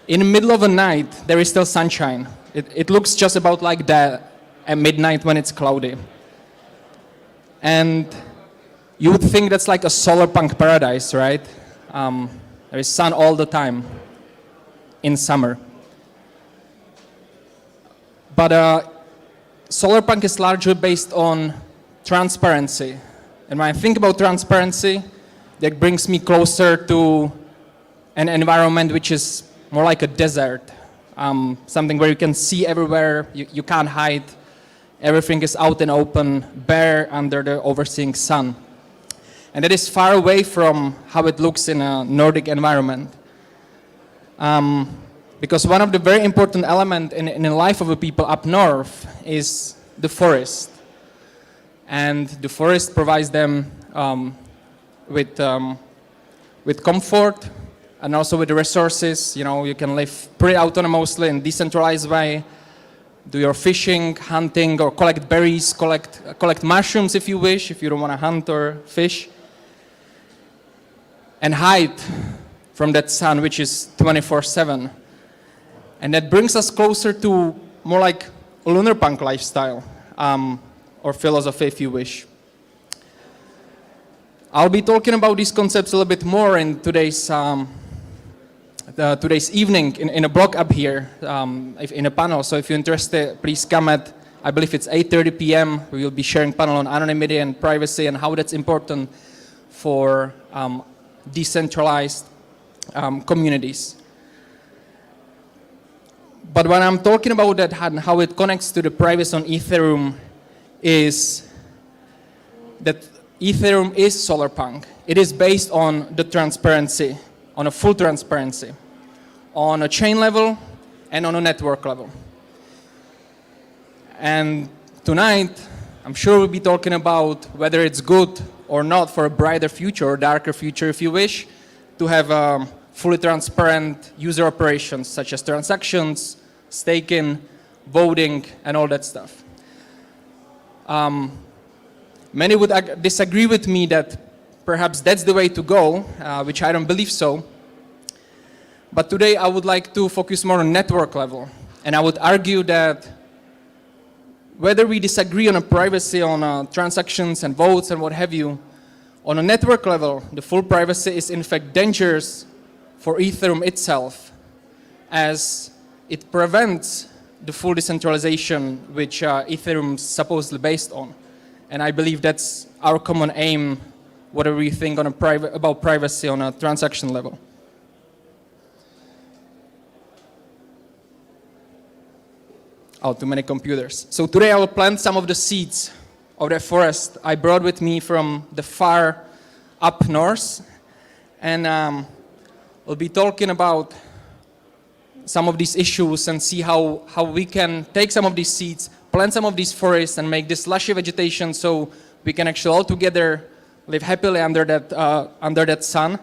in the middle of the night, there is still sunshine. It looks just about like that at midnight when it's cloudy. And you would think that's like a solar punk paradise, right? There is sun all the time in summer. But solar punk is largely based on transparency. And when I think about transparency, that brings me closer to an environment which is more like a desert. Something where you can see everywhere, you can't hide. Everything is out and open, bare under the overseeing sun. And that is far away from how it looks in a Nordic environment. Because one of the very important elements in the life of the people up north is the forest. And the forest provides them with comfort and also with the resources. You know, you can live pretty autonomously in decentralized way, do your fishing, hunting, or collect berries, collect mushrooms if you wish, if you don't want to hunt or fish, and hide from that sun, which is 24/7. And that brings us closer to more like a lunar punk lifestyle, or philosophy if you wish. I'll be talking about these concepts a little bit more in today's evening in a block up here, in a panel. So if you're interested, please come at, I believe it's 8:30 p.m. We will be sharing panel on anonymity and privacy and how that's important for decentralized communities. But when I'm talking about that and how it connects to the privacy on Ethereum is that Ethereum is solarpunk. It is based on the transparency, on a full transparency, on a chain level and on a network level. And tonight, I'm sure we'll be talking about whether it's good or not for a brighter future or darker future, if you wish, to have fully transparent user operations such as transactions, staking, voting, and all that stuff. Many would disagree with me that perhaps that's the way to go, which I don't believe so. But today I would like to focus more on network level. And I would argue that whether we disagree on a privacy on transactions and votes and what have you, on a network level, the full privacy is in fact dangerous for Ethereum itself, as it prevents the full decentralization which Ethereum is supposedly based on. And I believe that's our common aim, whatever we think on about privacy on a transaction level. Oh, too many computers. So today I will plant some of the seeds of that forest I brought with me from the far up north. And we'll be talking about some of these issues and see how we can take some of these seeds, plant some of these forests and make this lushy vegetation so we can actually all together live happily under that sun.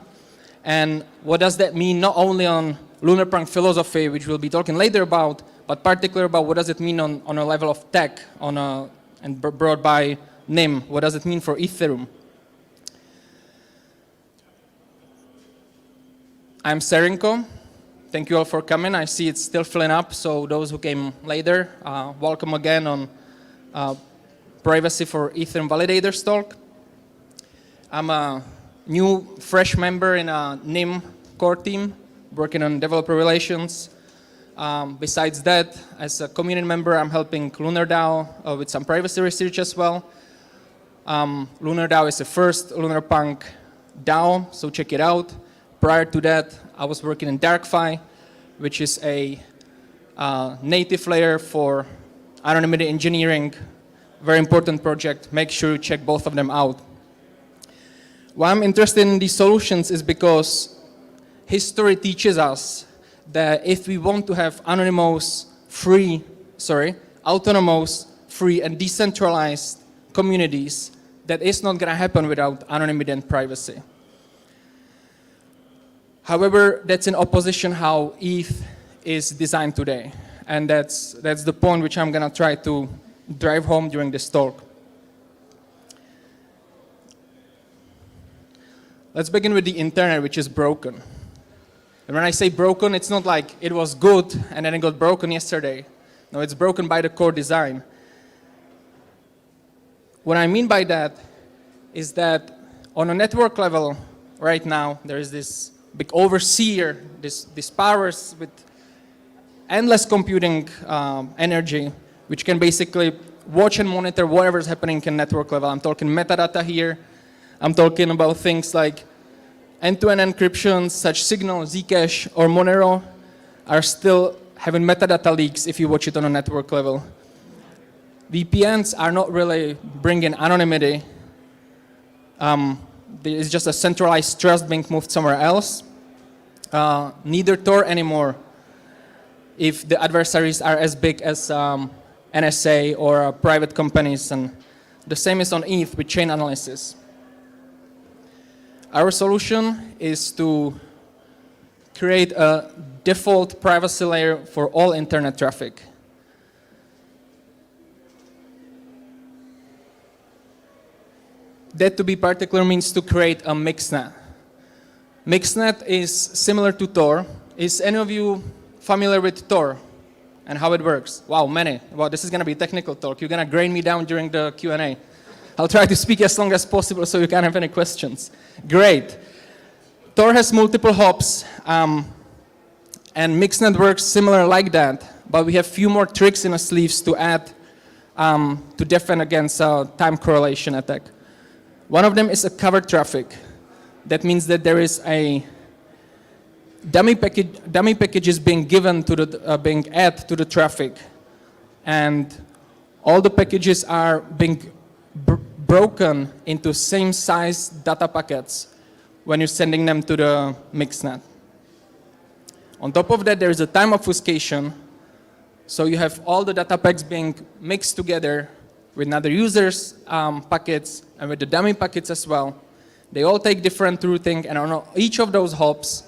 And what does that mean not only on lunar punk philosophy, which we'll be talking later about, but particularly about what does it mean on a level of tech, and brought by NYM. What does it mean for Ethereum? I'm Serinko. Thank you all for coming. I see it's still filling up, so those who came later, welcome again on Privacy for Ethereum Validator's talk. I'm a new, fresh member in a NYM core team, working on developer relations. Besides that, as a community member, I'm helping LunarDAO with some privacy research as well. LunarDAO is the first LunarPunk DAO, so check it out. Prior to that, I was working in DarkFi, which is a native layer for anonymity engineering. Very important project. Make sure you check both of them out. Why I'm interested in these solutions is because history teaches us that if we want to have autonomous, free, and decentralized communities, that is not going to happen without anonymity and privacy. However, that's in opposition how ETH is designed today. And that's the point which I'm going to try to drive home during this talk. Let's begin with the internet, which is broken. And when I say broken, it's not like it was good and then it got broken yesterday. No, it's broken by the core design. What I mean by that is that on a network level, right now, there is this big overseer, these powers with endless computing energy, which can basically watch and monitor whatever is happening in network level. I'm talking metadata here. I'm talking about things like end-to-end encryption, such Signal, Zcash, or Monero are still having metadata leaks if you watch it on a network level. VPNs are not really bringing anonymity. It's just a centralized trust being moved somewhere else. Neither Tor anymore if the adversaries are as big as NSA or private companies. And the same is on ETH with chain analysis. Our solution is to create a default privacy layer for all internet traffic. That, to be particular, means to create a mixnet. Mixnet is similar to Tor. Is any of you familiar with Tor and how it works? Wow, many. Wow, this is going to be technical talk. You're going to grade me down during the Q&A. I'll try to speak as long as possible so you can't have any questions. Great. Tor has multiple hops, and Mixnet works similar like that, but we have few more tricks in the sleeves to add to defend against a time correlation attack. One of them is a covered traffic. That means that there is a dummy packages being given to the being added to the traffic, and all the packages are being broken into same size data packets when you're sending them to the Mixnet. On top of that, there is a time obfuscation, so you have all the data packs being mixed together with another user's packets and with the dummy packets as well. They all take different routing, and on each of those hops,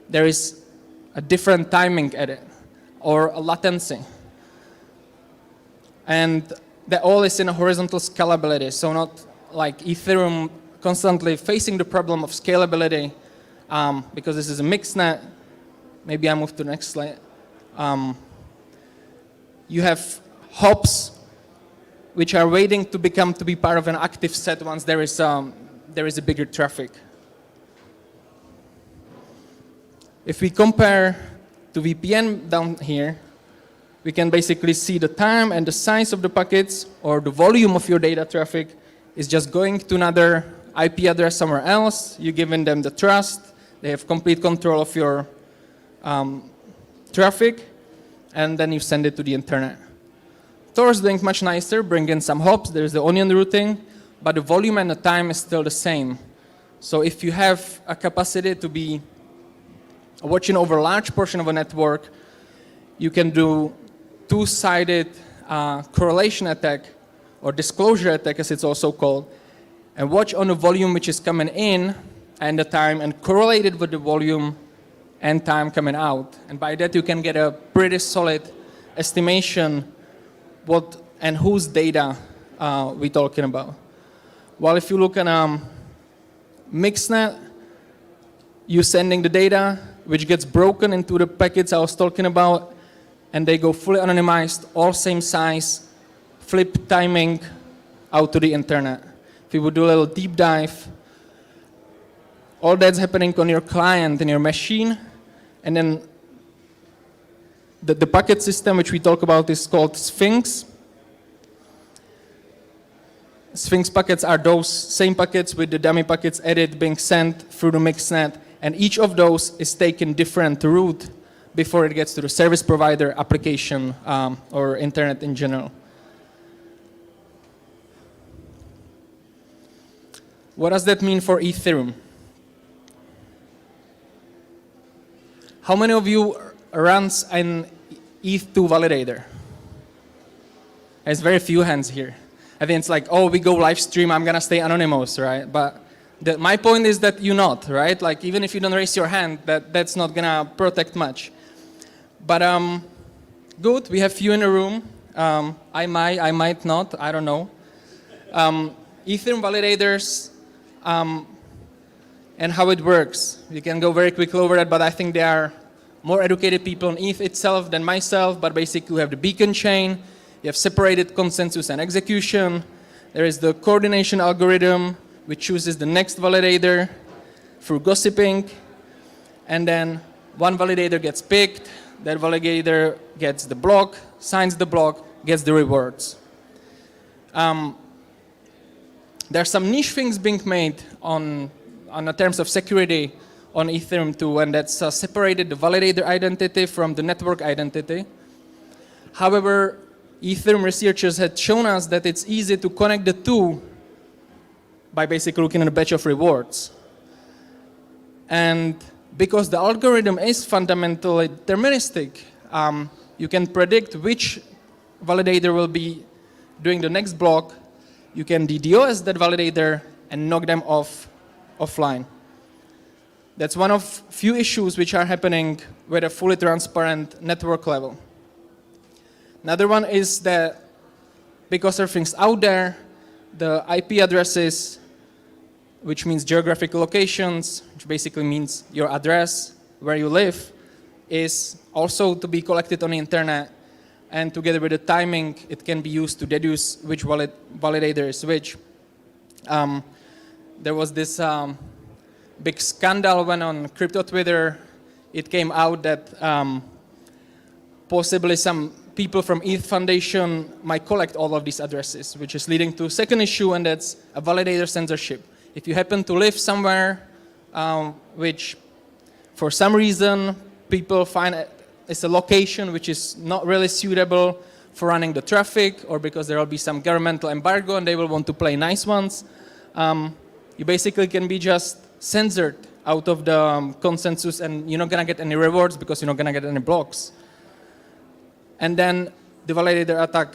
there is a different timing at it, or a latency. And that all is in a horizontal scalability, so not like Ethereum constantly facing the problem of scalability, because this is a mixnet. Maybe I move to the next slide. You have hops which are waiting to be part of an active set once there is a bigger traffic. If we compare to VPN down here, we can basically see the time and the size of the packets, or the volume of your data traffic is just going to another IP address somewhere else. You're giving them the trust. They have complete control of your traffic, and then you send it to the internet. Tor is doing much nicer, bring in some hops. There's the onion routing, but the volume and the time is still the same. So if you have a capacity to be watching over a large portion of a network, you can do two-sided correlation attack, or disclosure attack as it's also called, and watch on the volume which is coming in and the time, and correlate it with the volume and time coming out. And by that you can get a pretty solid estimation what and whose data we're talking about. While if you look at Mixnet, you're sending the data which gets broken into the packets I was talking about, and they go fully anonymized, all same size, flip timing out to the internet. If you would do a little deep dive, all that's happening on your client and your machine, and then the packet system which we talk about is called Sphinx. Sphinx packets are those same packets with the dummy packets added being sent through the Mixnet, and each of those is taken different route before it gets to the service provider, application, or internet in general. What does that mean for Ethereum? How many of you runs an ETH2 validator? There's very few hands here. I think it's like, oh, we go live stream, I'm gonna stay anonymous, right? But my point is that you're not, right? Like, even if you don't raise your hand, that's not gonna protect much. But good, we have few in the room. I might not, I don't know. Ethereum validators and how it works. We can go very quickly over that, but I think there are more educated people on ETH itself than myself, but basically we have the beacon chain, you have separated consensus and execution, there is the coordination algorithm, which chooses the next validator through gossiping, and then one validator gets picked, that validator gets the block, signs the block, gets the rewards. There are some niche things being made on the terms of security on Ethereum too, and that's separated the validator identity from the network identity. However, Ethereum researchers had shown us that it's easy to connect the two by basically looking at a batch of rewards. And because the algorithm is fundamentally deterministic, you can predict which validator will be doing the next block. You can DDoS that validator and knock them offline. That's one of few issues which are happening with a fully transparent network level. Another one is that because everything's out there, the IP addresses, which means geographic locations, which basically means your address, where you live, is also to be collected on the internet. And together with the timing, it can be used to deduce which validator is which. There was this big scandal when on crypto Twitter, it came out that possibly some people from ETH Foundation might collect all of these addresses, which is leading to a second issue, and that's a validator censorship. If you happen to live somewhere which, for some reason, people find it's a location which is not really suitable for running the traffic, or because there will be some governmental embargo and they will want to play nice ones, you basically can be just censored out of the consensus, and you're not going to get any rewards because you're not going to get any blocks. And then the validator attack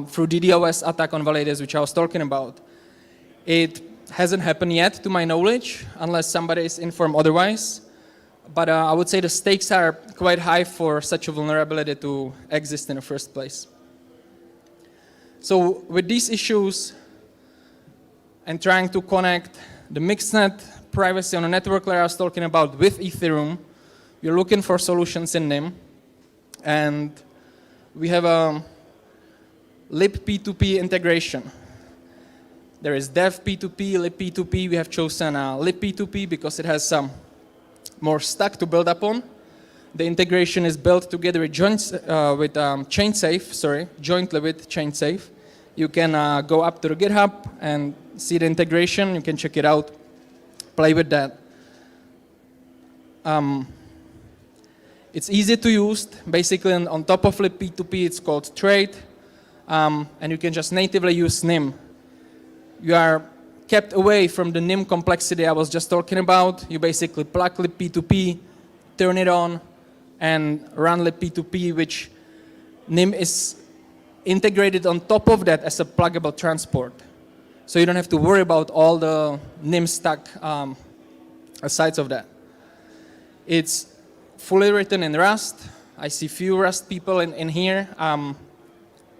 through DDoS attack on validators, which I was talking about. It hasn't happened yet, to my knowledge, unless somebody is informed otherwise. But I would say the stakes are quite high for such a vulnerability to exist in the first place. So with these issues and trying to connect the mixednet privacy on a network layer I was talking about with Ethereum, we're looking for solutions in NYM. And we have a libp2p integration. There is devp2p, libp2p. We have chosen libp2p because it has some more stack to build upon. The integration is built together with jointly with ChainSafe. You can go up to the GitHub and see the integration. You can check it out, play with that. It's easy to use. Basically, on top of libp2p, it's called Trade, and you can just natively use NYM. You are kept away from the NYM complexity I was just talking about. You basically plug libp2p, turn it on, and run libp2p, which NYM is integrated on top of that as a pluggable transport. So you don't have to worry about all the NYM stack asides of that. It's fully written in Rust. I see few Rust people in here.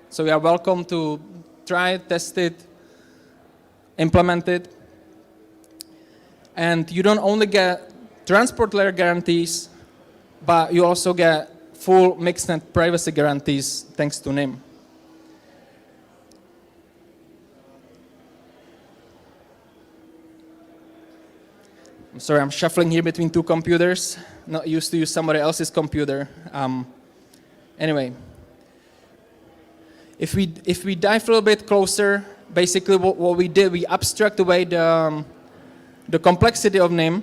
So you are welcome to try it, test it, implement it. And you don't only get transport layer guarantees, but you also get full mixednet privacy guarantees thanks to NYM. I'm sorry, I'm shuffling here between two computers. Not used to use somebody else's computer. Anyway, if we dive a little bit closer, basically what we did, we abstract away the complexity of NYM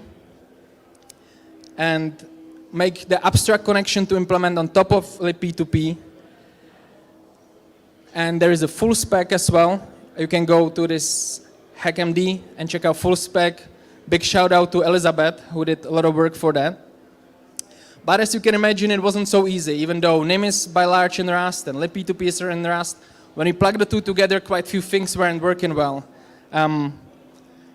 and make the abstract connection to implement on top of libp2p. And there is a full spec as well. You can go to this HackMD and check out full spec. Big shout out to Elizabeth, who did a lot of work for that. But as you can imagine, it wasn't so easy. Even though NYM is by large in Rust and libp2p is in Rust, when you plug the two together, quite few things weren't working well.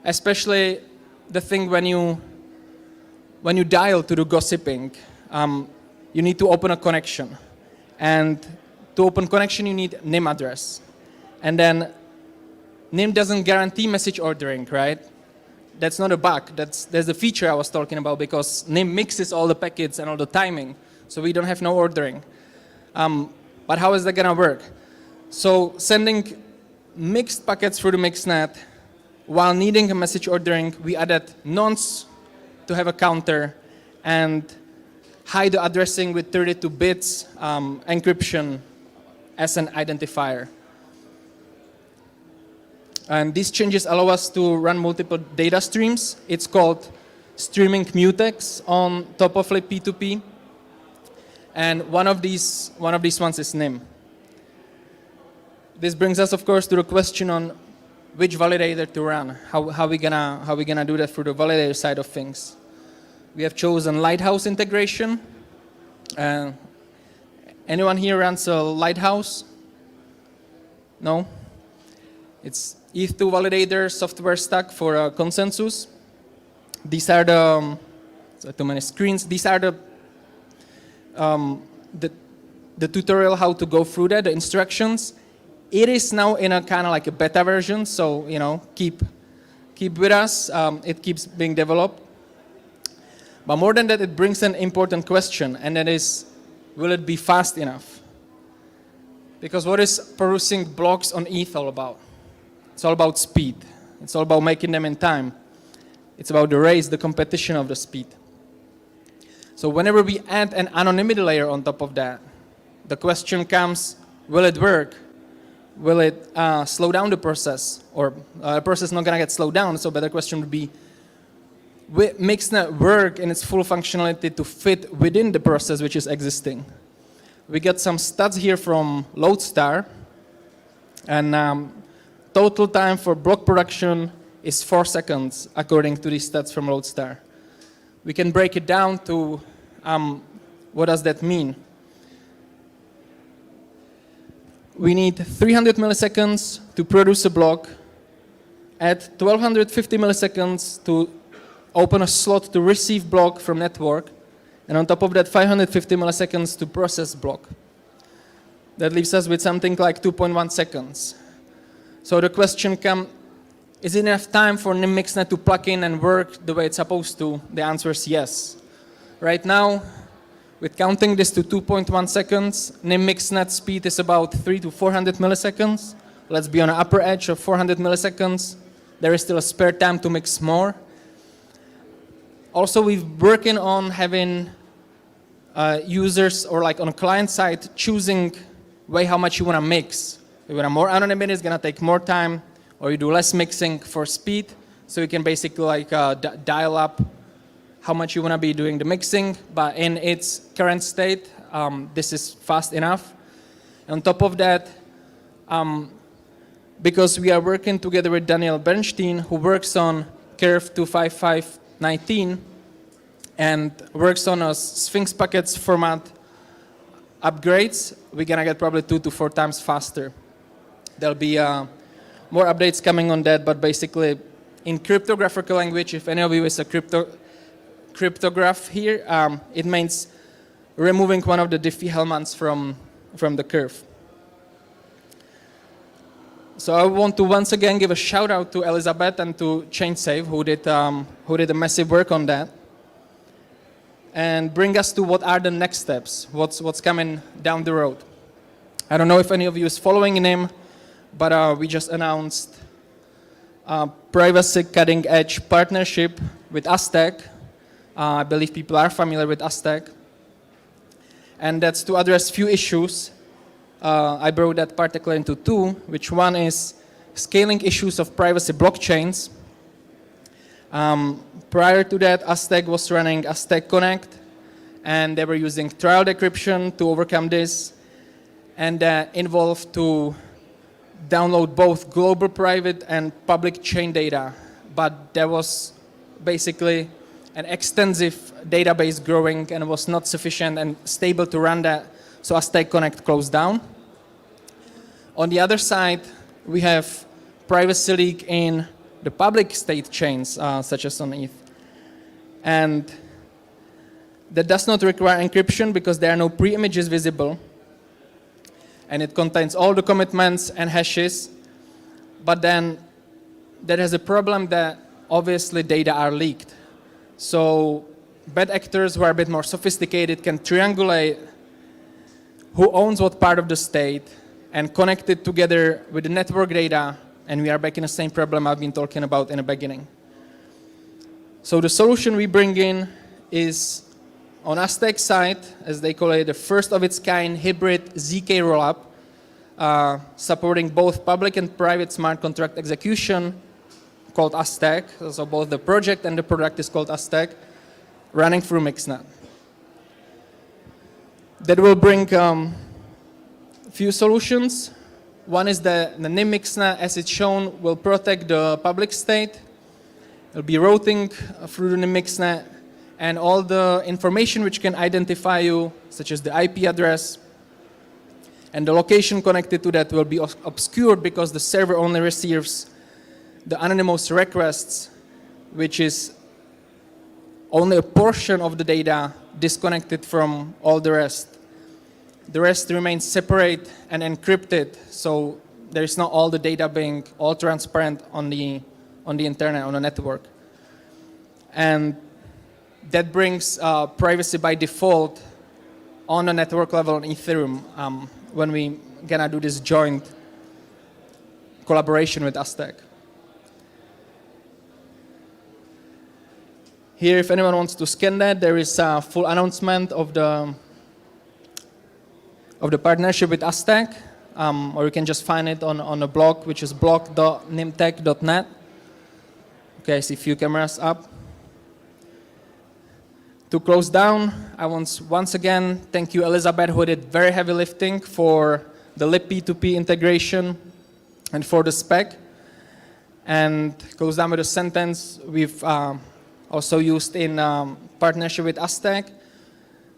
Especially the thing when you dial to do gossiping, you need to open a connection. And to open connection, you need NYM address. And then NYM doesn't guarantee message ordering, right? that's not a bug. That's the feature I was talking about, because NYM mixes all the packets and all the timing, so we don't have no ordering. But how is that gonna work? So sending mixed packets through the mixnet while needing a message ordering, we added nonce to have a counter and hide the addressing with 32 bits encryption as an identifier. And these changes allow us to run multiple data streams. It's called streaming mutex on top of like P2P. And one of these ones is NYM. This brings us, of course, to the question on which validator to run. How we gonna do that through the validator side of things? We have chosen Lighthouse integration. Anyone here runs a Lighthouse? No? It's ETH2 validator software stack for consensus. These are the, too many screens. These are the tutorial how to go through that, the instructions. It is now in a kind of like a beta version, so keep with us. It keeps being developed. But more than that, it brings an important question, and that is, will it be fast enough? Because what is producing blocks on ETH all about? It's all about speed. It's all about making them in time. It's about the race, the competition of the speed. So whenever we add an anonymity layer on top of that, the question comes, will it work? Will it slow down the process? Or the process is not going to get slowed down, so better question would be, makes that work in its full functionality to fit within the process which is existing. We got some stats here from Lodestar, and total time for block production is 4 seconds, according to these stats from Lodestar. We can break it down to what does that mean. We need 300 milliseconds to produce a block, at 1250 milliseconds to open a slot to receive block from network, and on top of that 550 milliseconds to process block. That leaves us with something like 2.1 seconds. So the question comes, is it enough time for NYM Mixnet to plug in and work the way it's supposed to? The answer is yes. Right now, with counting this to 2.1 seconds, NYM Mixnet speed is about 300 to 400 milliseconds. Let's be on the upper edge of 400 milliseconds. There is still a spare time to mix more. Also, we're working on having users, or like on a client side, choosing way how much you want to mix. If you want more anonymity, it's going to take more time, or you do less mixing for speed. So you can basically like dial up how much you want to be doing the mixing. But in its current state, this is fast enough. On top of that, because we are working together with Daniel Bernstein, who works on Curve 25519 and works on a Sphinx packets format upgrades, we're going to get probably 2 to 4 times faster. There'll be more updates coming on that, but basically in cryptographic language, if any of you is a cryptograph here, it means removing one of the Diffie-Hellmans from the curve. So I want to once again give a shout out to Elizabeth and to ChainSave, who did a massive work on that, and bring us to what are the next steps, what's coming down the road. I don't know if any of you is following NYM, but we just announced a privacy cutting edge partnership with Aztec. I believe people are familiar with Aztec, and that's to address few issues. I broke that particularly into two, which one is scaling issues of privacy blockchains. Prior to that, Aztec was running Aztec Connect, and they were using trial decryption to overcome this, and that involved to download both global private and public chain data. But there was basically an extensive database growing, and it was not sufficient and stable to run that. So Aztec Connect closed down. On the other side, we have privacy leak in the public state chains, such as on ETH. And that does not require encryption because there are no pre-images visible. And it contains all the commitments and hashes. But then that has a problem that obviously data are leaked. So bad actors who are a bit more sophisticated can triangulate who owns what part of the state and connect it together with the network data, and we are back in the same problem I've been talking about in the beginning. So the solution we bring in is on Aztec side, as they call it, the first of its kind hybrid ZK rollup, supporting both public and private smart contract execution called Aztec. So both the project and the product is called Aztec, running through Mixnet. That will bring few solutions. One is the NYM Mixnet, as it's shown, will protect the public state. It'll be routing through the NYM Mixnet, and all the information which can identify you, such as the IP address, and the location connected to that will be obscured because the server only receives the anonymous requests, which is only a portion of the data disconnected from all the rest. The rest remains separate and encrypted, so there is not all the data being all transparent on the internet, on the network. And that brings privacy by default on a network level on Ethereum when we gonna do this joint collaboration with Aztec. Here, if anyone wants to scan that, there is a full announcement of the partnership with Aztec, or you can just find it on a blog, which is blog.nymtech.net. Okay, I see a few cameras up. To close down, I want once again thank you, Elizabeth, who did very heavy lifting for the libp2p integration and for the spec. And close down with a sentence we've also used in partnership with Aztec,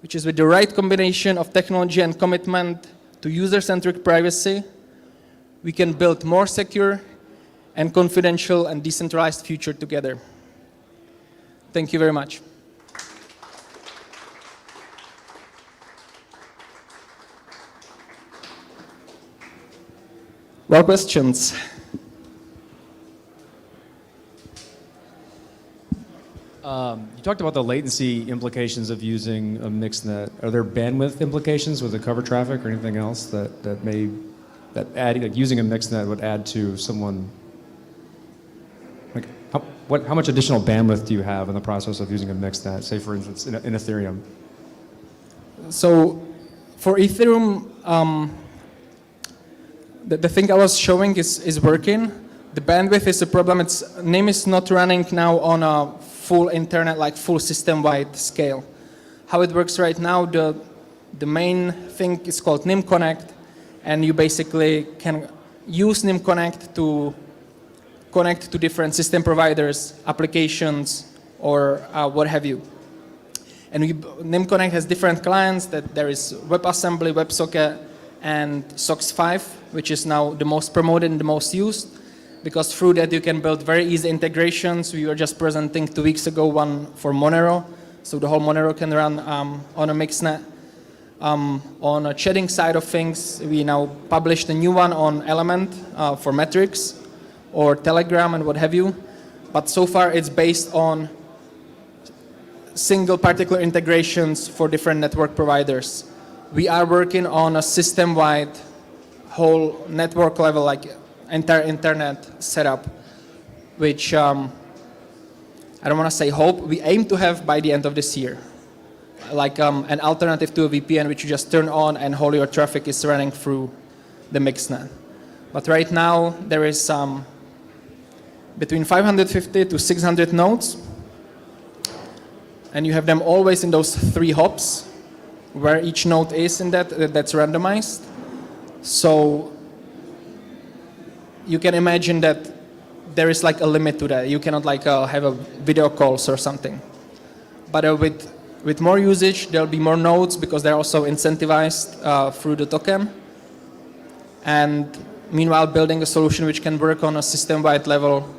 which is with the right combination of technology and commitment to user-centric privacy, we can build more secure and confidential and decentralized future together. Thank you very much. Well, questions? You talked about the latency implications of using a mixed-net. Are there bandwidth implications with the cover traffic or anything else that adding, like using a mixed-net would add to someone? Like, how much additional bandwidth do you have in the process of using a mixed-net? Say, for instance, in Ethereum. So, for Ethereum, the thing I was showing is working. The bandwidth is a problem. NYM is not running now on a full internet, like full system-wide scale. How it works right now, the main thing is called NYM Connect, and you basically can use NYM Connect to connect to different system providers, applications, or what have you. And NYM Connect has different clients. That there is WebAssembly, WebSocket, and SOX5, which is now the most promoted and the most used, because through that you can build very easy integrations. We were just presenting 2 weeks ago one for Monero, so the whole Monero can run on a mixnet. On a chatting side of things, we now published a new one on Element for metrics, or Telegram and what have you, but so far it's based on single particular integrations for different network providers. We are working on a system-wide whole network level, like entire internet setup, which I don't want to say hope, we aim to have by the end of this year. Like an alternative to a VPN, which you just turn on and all your traffic is running through the mixnet. But right now, there is between 550 to 600 nodes, and you have them always in those 3 hops, where each node is in that's randomized. So you can imagine that there is like a limit to that. You cannot like have a video calls or something. But with more usage, there'll be more nodes because they're also incentivized through the token. And meanwhile, building a solution which can work on a system-wide level,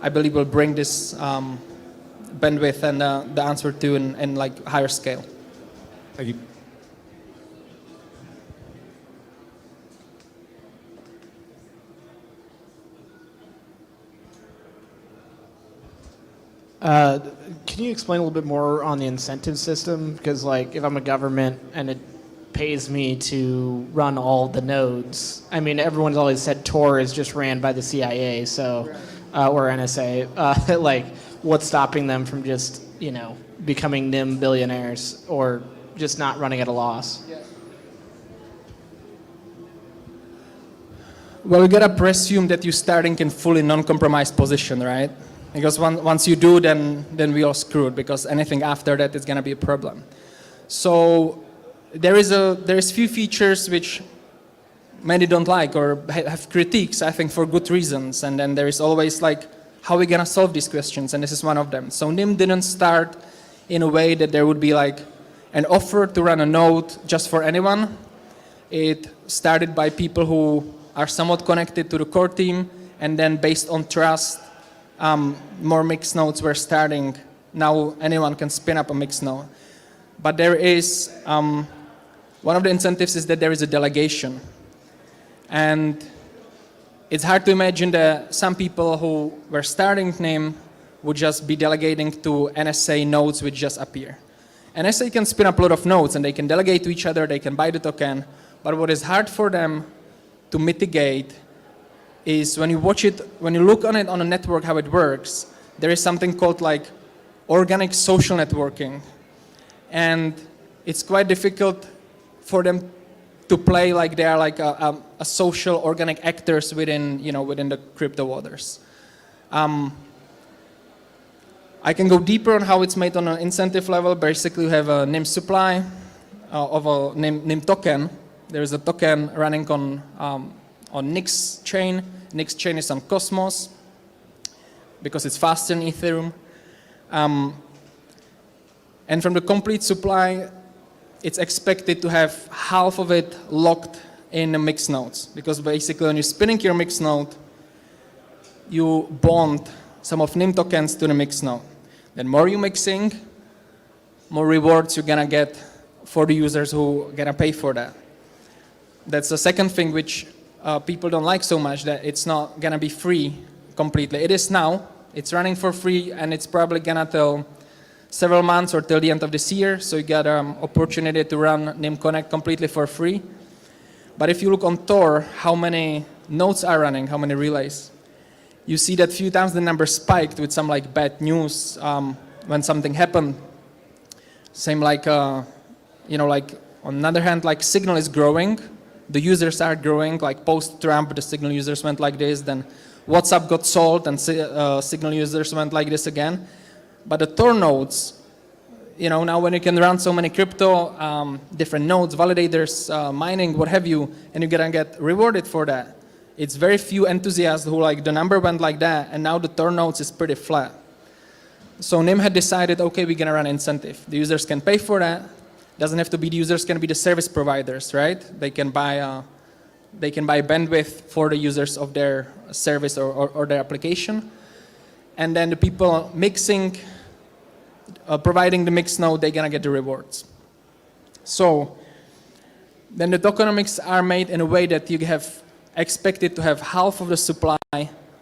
I believe will bring this bandwidth and the answer to in like higher scale. Thank you. Can you explain a little bit more on the incentive system? Because like if I'm a government and it pays me to run all the nodes, I mean everyone's always said Tor is just ran by the CIA, so or NSA. Like what's stopping them from just becoming NYM billionaires or just not running at a loss? Well, you gotta presume that you're starting in fully non-compromised position, right? Because once you do, then we are screwed, because anything after that is gonna be a problem. So there is few features which many don't like or have critiques, I think for good reasons. And then there is always like, how are we gonna solve these questions? And this is one of them. So NYM didn't start in a way that there would be like an offer to run a node just for anyone. It started by people who are somewhat connected to the core team, and then based on trust, more mixed nodes were starting. Now anyone can spin up a mixed node. But there is, one of the incentives is that there is a delegation. And it's hard to imagine that some people who were starting NYM would just be delegating to NSA nodes which just appear. NSA can spin up a lot of nodes and they can delegate to each other, they can buy the token, but what is hard for them to mitigate is when you look on it on a network, how it works, there is something called like organic social networking. And it's quite difficult for them to play like they are like a social organic actors within the crypto waters. I can go deeper on how it's made on an incentive level. Basically, you have a NYM supply of a NYM token. There is a token running on Nix chain. Nix chain is on Cosmos because it's faster than Ethereum. And from the complete supply, it's expected to have half of it locked in the mixed nodes, because basically when you're spinning your mixed node, you bond some of NYM tokens to the mixed node. The more you're mixing, more rewards you're gonna get for the users who are gonna pay for that. That's the second thing which people don't like so much, that it's not gonna be free completely. It is now, it's running for free, and it's probably gonna till several months or till the end of this year, so you got an opportunity to run NYM Connect completely for free. But if you look on Tor, how many nodes are running, how many relays, you see that few times the number spiked with some like bad news when something happened. Same like, like on the other hand, like Signal is growing, the users are growing, like post-Trump, the Signal users went like this, then WhatsApp got sold and Signal users went like this again. But the Tor nodes, now when you can run so many crypto, different nodes, validators, mining, what have you, and you're gonna get rewarded for that. It's very few enthusiasts who like the number went like that, and now the Tor nodes is pretty flat. So NYM had decided, okay, we're gonna run incentive. The users can pay for that. Doesn't have to be the users, can be the service providers, right? They can buy bandwidth for the users of their service or their application. And then the people mixing, providing the mixed node, they're gonna get the rewards. So then the tokenomics are made in a way that you have expected to have half of the supply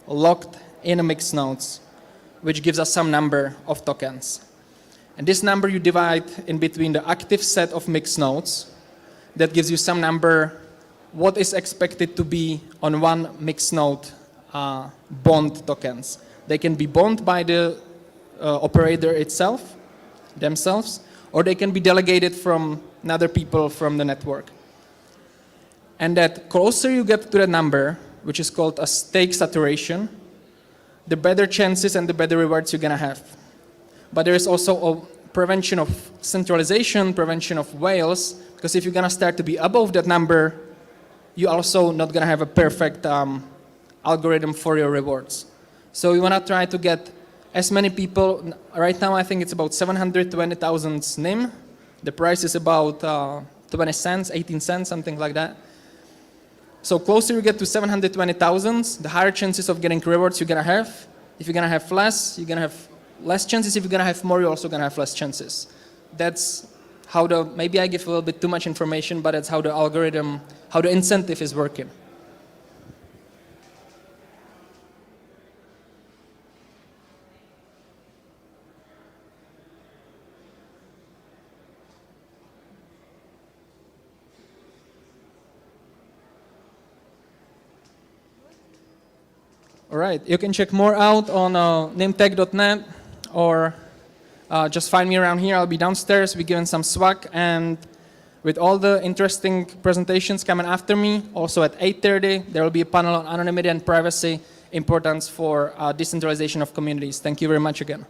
locked in a mixed nodes, which gives us some number of tokens. And this number you divide in between the active set of mixed nodes. That gives you some number, what is expected to be on one mixed node bond tokens. They can be bond by the operator itself, themselves, or they can be delegated from other people from the network. And that closer you get to the number, which is called a stake saturation, the better chances and the better rewards you're gonna have. But there is also a prevention of centralization, prevention of whales, because if you're gonna start to be above that number, you're also not gonna have a perfect algorithm for your rewards. So we wanna try to get as many people. Right now I think it's about 720,000 NYM. The price is about 20 cents, 18 cents, something like that. So closer you get to 720,000, the higher chances of getting rewards you're gonna have. If you're gonna have less, you're gonna have less chances. If you're gonna have more, you're also gonna have less chances. That's how maybe I give a little bit too much information, but that's how the algorithm, how the incentive is working. All right, you can check more out on nametech.net or just find me around here. I'll be downstairs. We're giving some swag, and with all the interesting presentations coming after me, also at 8:30, there will be a panel on anonymity and privacy, importance for decentralization of communities. Thank you very much again.